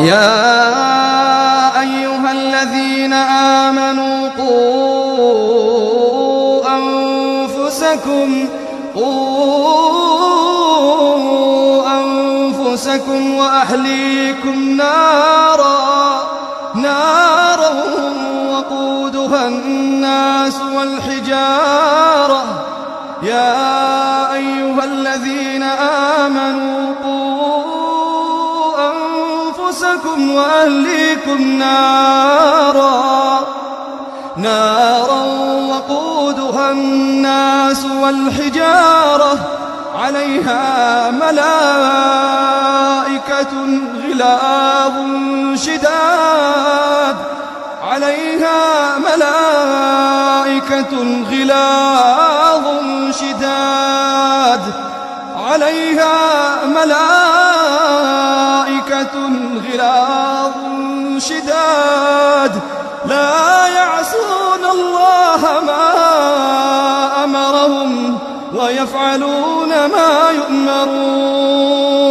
يا أيها الذين آمنوا قوا أنفسكم وأهليكم نارا وقودها الناس والحجارة يا أيها الذين آمنوا قوا أنفسكم وأهليكم نارا وقودها الناس والحجارة عليها ملائكة غلاظ شداد لا يعصون الله ما أمرهم ويفعلون ما يؤمرون.